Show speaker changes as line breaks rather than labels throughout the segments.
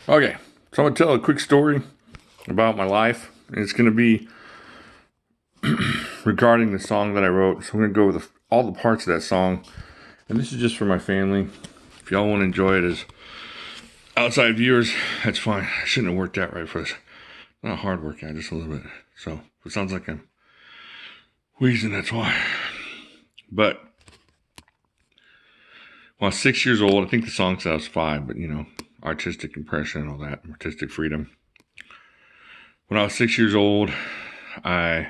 Okay, so I'm going to tell a quick story about my life. And it's going to be regarding the song that I wrote. So I'm going to go with all the parts of that song. And this is just for my family. If y'all want to enjoy it as outside viewers, that's fine. I shouldn't have worked out right for this. Not a hard workout, just a little bit. So if it sounds like I'm wheezing, that's why. But when I was 6 years old, I think the song said I was 5, but artistic impression and all that, artistic freedom. When I was 6 years old, I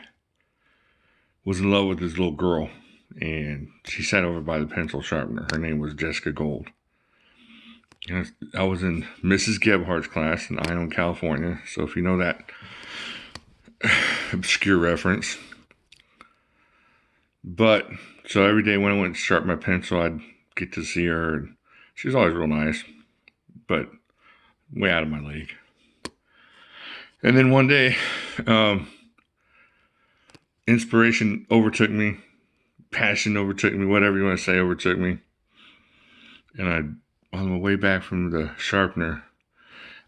was in love with this little girl, and she sat over by the pencil sharpener. Her name was Jessica Gold. And I was in Mrs. Gebhardt's class in Ione, California. So if you know that obscure reference. But, so every day when I went to sharpen my pencil, I'd get to see her. And she was always real nice, but way out of my league. And then one day, inspiration overtook me, passion overtook me, whatever you want to say overtook me. And on my way back from the sharpener,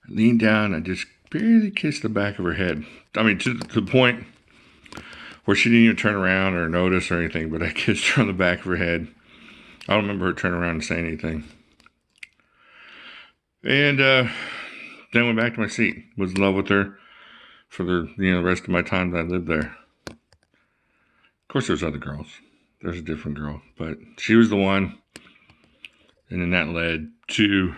I leaned down, I just barely kissed the back of her head. I mean, to the point where she didn't even turn around or notice or anything, but I kissed her on the back of her head. I don't remember her turning around and saying anything. And then went back to my seat. Was in love with her for the rest of my time that I lived there. Of course, there's other girls. There's a different girl, but she was the one. And then that led to,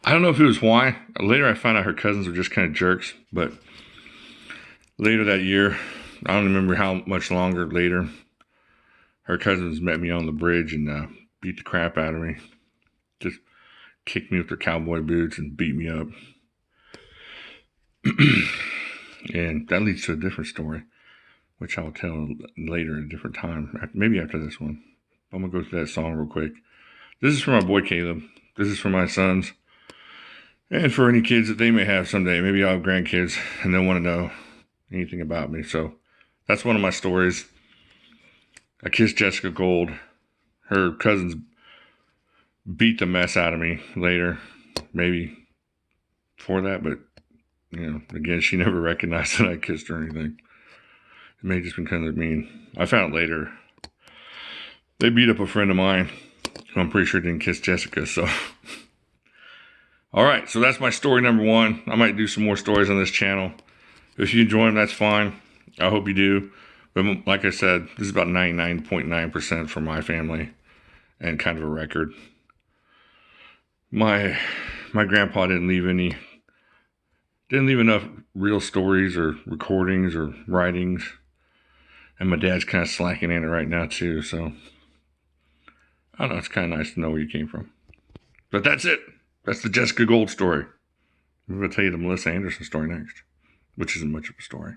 I don't know if it was why. Later I found out her cousins were just kind of jerks, but later that year, I don't remember how much longer later, her cousins met me on the bridge and beat the crap out of me. Just kicked me with their cowboy boots and beat me up. And that leads to a different story, which I'll tell later at a different time, maybe after this one. I'm going to go through that song real quick. This is for my boy Caleb. This is for my sons. And for any kids that they may have someday. Maybe I'll have grandkids and they'll want to know anything about me. So that's one of my stories. I kissed Jessica Gold. Her cousins beat the mess out of me later. Maybe for that, but again, she never recognized that I kissed her or anything. It may have just been kind of mean. I found out later they beat up a friend of mine who I'm pretty sure didn't kiss Jessica, so. All right, so that's my story number one. I might do some more stories on this channel. If you enjoy them, that's fine. I hope you do. But like I said, this is about 99.9% for my family and kind of a record. My grandpa didn't leave enough real stories or recordings or writings. And my dad's kind of slacking in it right now too, so I don't know, it's kind of nice to know where you came from. But that's it. That's the Jessica Gold story. I'm going to tell you the Melissa Anderson story next, which isn't much of a story.